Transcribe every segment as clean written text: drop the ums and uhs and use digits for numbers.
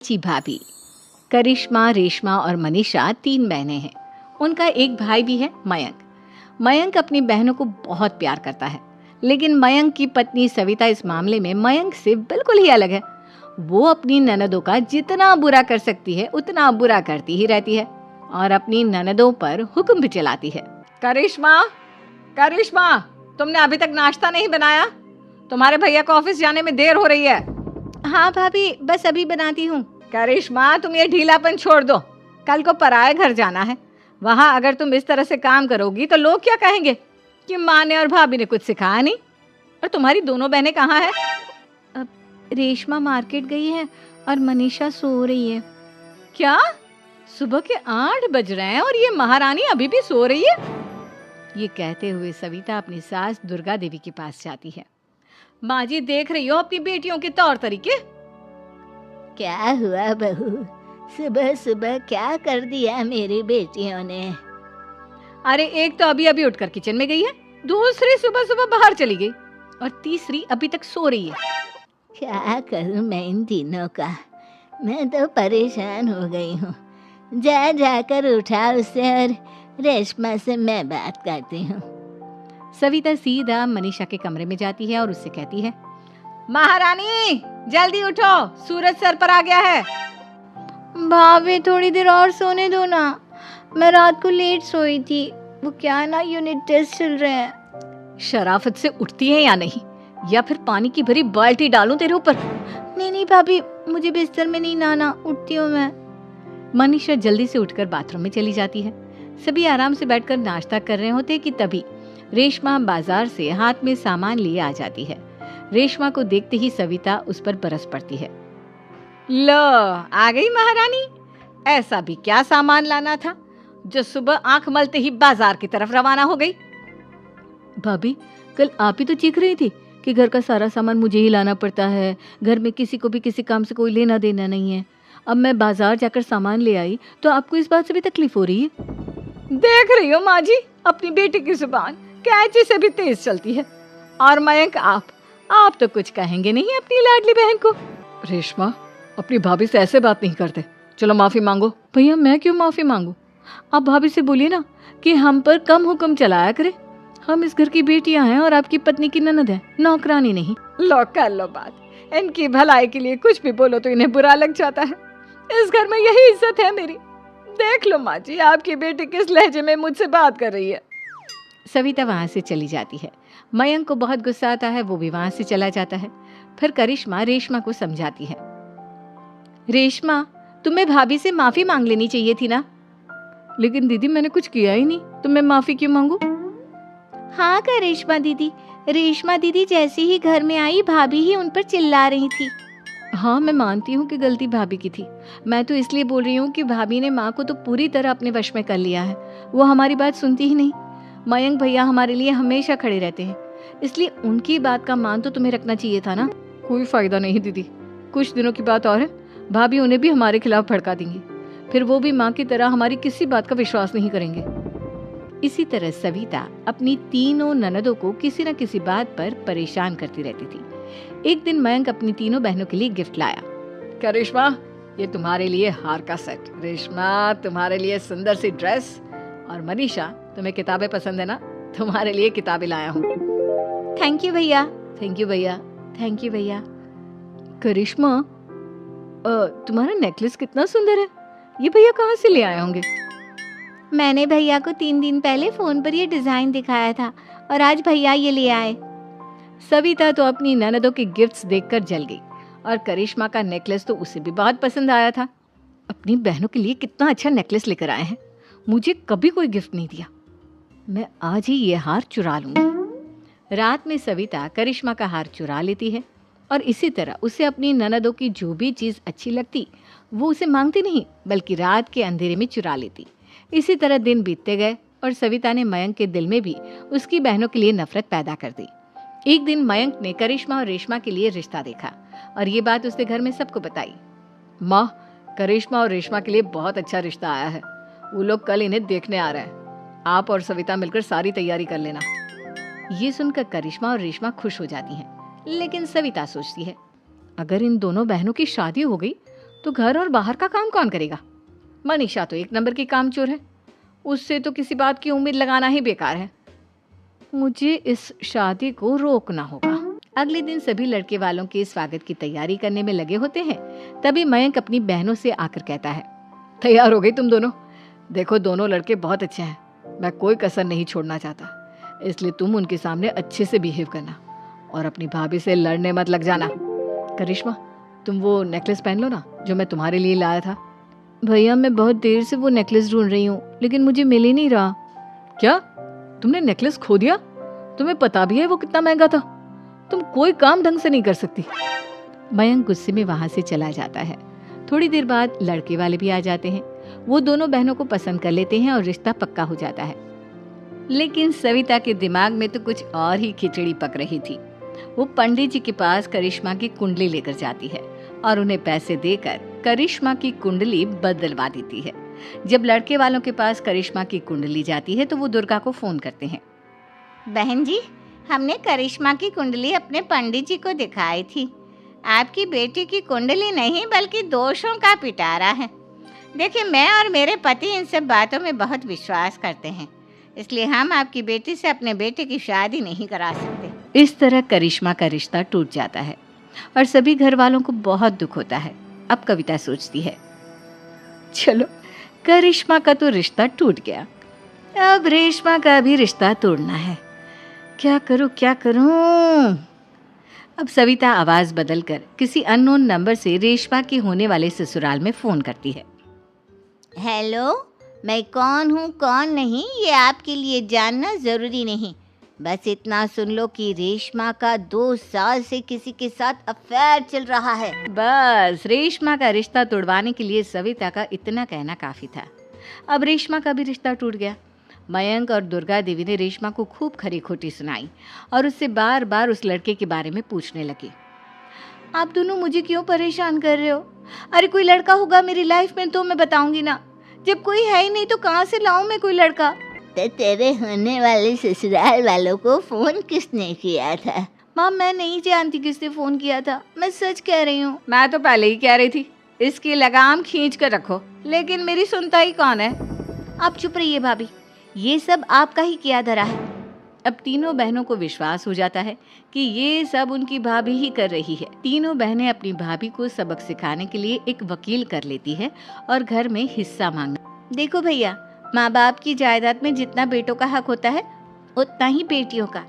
जी भाभी। करिश्मा, रेशमा और मनीषा 3 बहनें हैं। उनका एक भाई भी है, मयंक। मयंक अपनी बहनों को बहुत प्यार करता है, लेकिन मयंक की पत्नी सविता इस मामले में मयंक से बिल्कुल ही अलग है। वो अपनी ननदों का जितना बुरा कर सकती है उतना बुरा करती ही रहती है और अपनी ननदों पर हुक्म भी चलाती है। करिश्मा, करिश्मा, तुमने अभी तक नाश्ता नहीं बनाया? तुम्हारे भैया को ऑफिस जाने में देर हो रही है। हाँ भाभी, बस अभी बनाती हूँ। करिश्मा, तुम ये ढीलापन छोड़ दो। कल को पराए घर जाना है। वहाँ अगर तुम इस तरह से काम करोगी तो लोग क्या कहेंगे कि माँ ने और भाभी ने कुछ सिखाया नहीं। और तुम्हारी दोनों बहनें कहाँ हैं? अब रेशमा मार्केट गई है और मनीषा सो रही है। क्या? सुबह के 8 बज रहे हैं और ये महारानी अभी भी सो रही है? ये कहते हुए सविता अपनी सास दुर्गा देवी के पास जाती है। माँ जी, देख रही हो अपनी बेटियों के तौर तरीके? क्या हुआ बहू, सुबह सुबह क्या कर दिया मेरी बेटियों ने? अरे एक तो अभी अभी उठकर किचन में गई है, दूसरी सुबह सुबह बाहर चली गई और तीसरी अभी तक सो रही है। क्या करूं मैं इन तीनों का, मैं तो परेशान हो गई हूँ। जा जाकर उठा उसे और रेशमा से मैं बात करती हूँ। सविता सीधा मनीषा के कमरे में जाती है और उससे कहती है, महारानी जल्दी उठो, सूरज सर पर आ गया है। भाभी थोड़ी देर और सोने दो ना, मैं रात को लेट सोई थी। वो क्या ना, यूनिट टेस्ट चल रहे हैं। शराफत से उठती है या नहीं, या फिर पानी की भरी बाल्टी डालूं तेरे ऊपर? नहीं भाभी, मुझे बिस्तर में नहीं लाना, उठती हूँ मैं। मनीषा जल्दी से उठकर बाथरूम में चली जाती है। सभी आराम से बैठकर नाश्ता कर रहे होते कि तभी रेशमा बाजार से हाथ में सामान लिए आ जाती है। रेशमा को देखते ही सविता उस पर बरस पड़ती है। लो, आ गई महारानी। ऐसा भी क्या सामान लाना था जो सुबह आंख मलते ही बाजार की तरफ रवाना हो गई? भाभी, कल आप ही तो चीख रही थी कि घर का सारा सामान मुझे ही लाना पड़ता है, घर में किसी को भी किसी काम से कोई लेना देना नहीं है। अब मैं बाजार जाकर सामान ले आई तो आपको इस बात से भी तकलीफ हो रही है? देख रही हो माँ जी, अपनी बेटी की जुबान कैंची से भी तेज चलती है। और मयंक, आप तो कुछ कहेंगे नहीं अपनी लाडली बहन को? रेशमा, अपनी भाभी से ऐसे बात नहीं करते। चलो माफी मांगो। भैया, मैं क्यों माफी मांगू? आप भाभी से बोलिए ना कि हम पर कम हुक्म चलाया करे। हम इस घर की बेटियां हैं और आपकी पत्नी की ननद है, नौकरानी नहीं। लो कर लो बात। इनकी भलाई के लिए कुछ भी बोलो तो इन्हें बुरा लग जाता है। इस घर में यही इज्जत है मेरी। देख लो माँ जी, आपकी बेटी किस लहजे में मुझसे बात कर रही है। सविता वहां से चली जाती है। मयंक को बहुत गुस्सा आता है, वो भी वहां से चला जाता है। फिर करिश्मा रेशमा को समझाती है, रेशमा, तुम्हें भाभी से माफी मांग लेनी चाहिए थी ना। लेकिन दीदी, मैंने कुछ किया ही नहीं, तो मैं माफी क्यों मांगू? हाँ करिश्मा दीदी, रेशमा दीदी जैसे ही घर में आई भाभी ही उन पर चिल्ला रही थी। हाँ, मैं मानती हूँ कि गलती भाभी की थी। मैं तो इसलिए बोल रही हूँ कि भाभी ने माँ को तो पूरी तरह अपने वश में कर लिया है। वो हमारी बात सुनती ही नहीं। मयंक भैया हमारे लिए हमेशा खड़े रहते हैं, इसलिए उनकी बात का मान तो तुम्हें रखना चाहिए था ना। कोई फायदा नहीं दीदी, कुछ दिनों की बात और है, भाभी उन्हें भी हमारे खिलाफ भड़का देंगी। फिर वो भी माँ की तरह हमारी किसी बात का विश्वास नहीं करेंगे। इसी तरह सविता अपनी तीनों ननदों को किसी न किसी बात पर परेशान करती रहती थी। एक दिन मयंक अपनी तीनों बहनों के लिए गिफ्ट लाया। करिश्मा, ये तुम्हारे लिए हार का सेट। रेशमा, तुम्हारे लिए सुंदर सी ड्रेस। और मनीषा, तुम्हें किताबें पसंद है ना, तुम्हारे लिए किताबें लाया हूँ। थैंक यू भैया। थैंक यू भैया। थैंक यू भैया। करिश्मा, तुम्हारा नेकलेस कितना सुंदर है, ये भैया कहाँ से ले आए होंगे? मैंने भैया को 3 दिन पहले फोन पर ये डिजाइन दिखाया था और आज भैया ये ले आए। सविता तो अपनी ननदों के गिफ्ट्स देखकर जल गई और करिश्मा का नेकलेस तो उसे भी बहुत पसंद आया था। अपनी बहनों के लिए कितना अच्छा नेकलेस लेकर आए हैं, मुझे कभी कोई गिफ्ट नहीं दिया। मैं आज ही ये हार चुरा लूंगी। रात में सविता करिश्मा का हार चुरा लेती है और इसी तरह उसे अपनी ननदों की जो भी चीज़ अच्छी लगती वो उसे मांगती नहीं, बल्कि रात के अंधेरे में चुरा लेती। इसी तरह दिन बीतते गए और सविता ने मयंक के दिल में भी उसकी बहनों के लिए नफरत पैदा कर दी। एक दिन मयंक ने करिश्मा और रेशमा के लिए रिश्ता देखा और ये बात उसने घर में सबको बताई। माँ, करिश्मा और रेशमा के लिए बहुत अच्छा रिश्ता आया है, वो लोग कल इन्हें देखने आ रहे हैं। आप और सविता मिलकर सारी तैयारी कर लेना। ये सुनकर करिश्मा और रेशमा खुश हो जाती हैं, लेकिन सविता सोचती है, अगर इन दोनों बहनों की शादी हो गई तो घर और बाहर का काम कौन करेगा? मनीषा तो एक नंबर की कामचोर है, उससे तो किसी बात की उम्मीद लगाना ही बेकार है। मुझे इस शादी को रोकना होगा। अगले दिन सभी लड़के वालों के स्वागत की तैयारी करने में लगे होते हैं। तभी मयंक अपनी बहनों से आकर कहता है, तैयार हो गई तुम दोनों? देखो दोनों लड़के बहुत अच्छे हैं, मैं कोई कसर नहीं छोड़ना चाहता, इसलिए तुम उनके सामने अच्छे से बिहेव करना और अपनी भाभी से लड़ने मत लग जाना। करिश्मा, तुम वो नेकलेस पहन लो ना जो मैं तुम्हारे लिए लाया था। भैया मैं बहुत देर से वो नेकलेस ढूंढ रही हूँ, लेकिन मुझे मिल ही नहीं रहा। क्या तुमने नेकलेस खो दिया? तुम्हें पता भी है वो कितना महंगा था? तुम कोई काम ढंग से नहीं कर सकती। मयंक गुस्से में वहां से चला जाता है। थोड़ी देर बाद लड़के वाले भी आ जाते हैं। वो दोनों बहनों को पसंद कर लेते हैं और रिश्ता पक्का हो जाता है। लेकिन सविता के दिमाग में तो कुछ और ही खिचड़ी पक रही थी। वो पंडित जी के पास करिश्मा की कुंडली लेकर जाती है और उन्हें पैसे देकर करिश्मा की कुंडली बदलवा देती है। जब लड़के वालों के पास करिश्मा की कुंडली जाती है तो वो दुर्गा को फोन करते हैं। बहन जी, हमने करिश्मा की कुंडली अपने पंडित जी को दिखाई थी। आपकी बेटी की कुंडली नहीं बल्कि दोषों का पिटारा है। देखिए, मैं और मेरे पति इन सब बातों में बहुत विश्वास करते हैं, इसलिए हम आपकी बेटी से अपने बेटे की शादी नहीं करा सकते। इस तरह करिश्मा का रिश्ता टूट जाता है और सभी घर वालों को बहुत दुख होता है। अब कविता सोचती है, चलो करिश्मा का तो रिश्ता टूट गया, अब रेशमा का भी रिश्ता तोड़ना है। क्या करूं? अब सविता आवाज बदलकर किसी अननोन नंबर से रेशमा के होने वाले ससुराल में फोन करती है। हेलो, मैं कौन हूँ कौन नहीं ये आपके लिए जानना ज़रूरी नहीं, बस इतना सुन लो कि रेशमा का 2 साल से किसी के साथ अफेयर चल रहा है। बस रेशमा का रिश्ता तोड़वाने के लिए सविता का इतना कहना काफी था। अब रेशमा का भी रिश्ता टूट गया। मयंक और दुर्गा देवी ने रेशमा को खूब खरी खोटी सुनाई और उससे बार बार उस लड़के के बारे में पूछने लगी। आप दोनों मुझे क्यों परेशान कर रहे हो? अरे कोई लड़का होगा मेरी लाइफ में तो मैं बताऊंगी ना, जब कोई है ही नहीं तो कहाँ से लाऊं मैं कोई लड़का? तो तेरे होने वाले ससुराल वालों को फोन किसने किया था? माँ मैं नहीं जानती किसने फोन किया था, मैं सच कह रही हूँ। मैं तो पहले ही कह रही थी इसकी लगाम खींच कर रखो, लेकिन मेरी सुनता ही कौन है। आप चुप रहिए भाभी, ये सब आपका ही किया धरा है। अब तीनों बहनों को विश्वास हो जाता है कि ये सब उनकी भाभी ही कर रही है। तीनों बहनें अपनी भाभी को सबक सिखाने के लिए एक वकील कर लेती है और घर में हिस्सा मांगना। देखो भैया, माँ बाप की जायदाद में जितना बेटों का हक होता है उतना ही बेटियों का,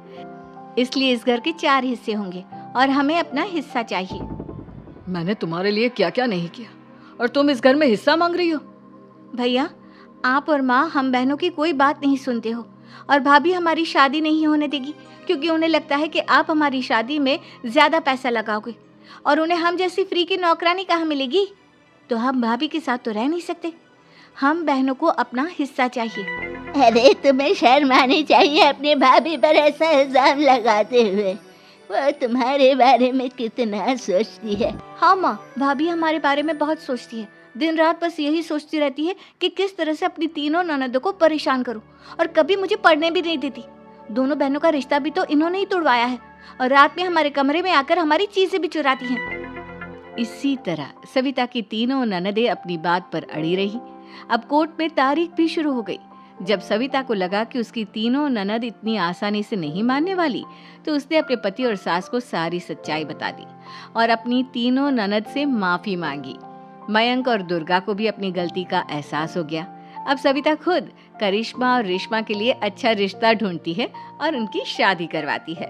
इसलिए इस घर के 4 हिस्से होंगे और हमें अपना हिस्सा चाहिए। मैंने तुम्हारे लिए क्या क्या नहीं किया और तुम इस घर में हिस्सा मांग रही हो? भैया, आप और माँ हम बहनों की कोई बात नहीं सुनते हो और भाभी हमारी शादी नहीं होने देगी क्योंकि उन्हें लगता है कि आप हमारी शादी में ज़्यादा पैसा लगाओगे और उन्हें हम जैसी फ्री की नौकरानी कहाँ मिलेगी। तो हम भाभी के साथ तो रह नहीं सकते, हम बहनों को अपना हिस्सा चाहिए। अरे तुम्हें शर्म आनी चाहिए अपनी भाभी पर ऐसा इल्जाम लगाते हुए। वो तुम्हारे बारे में कितना सोचती है। हाँ माँ, भाभी हमारे बारे में बहुत सोचती है, दिन रात बस यही सोचती रहती है कि किस तरह से अपनी तीनों ननदों को परेशान करूं और कभी मुझे पढ़ने भी नहीं देती। दोनों बहनों का रिश्ता भी तो इन्होंने ही तोड़वाया है और रात में हमारे कमरे में आकर हमारी चीजें भी चुराती हैं। इसी तरह सविता की तीनों ननदें अपनी बात पर अड़ी रही। अब कोर्ट में तारीख भी शुरू हो गई। जब सविता को लगा कि उसकी तीनों ननद इतनी आसानी से नहीं मानने वाली, तो उसने अपने पति और सास को सारी सच्चाई बता दी और अपनी तीनों ननद से माफी मांगी। मयंक और दुर्गा को भी अपनी गलती का एहसास हो गया। अब सविता खुद करिश्मा और रेशमा के लिए अच्छा रिश्ता ढूंढती है और उनकी शादी करवाती है।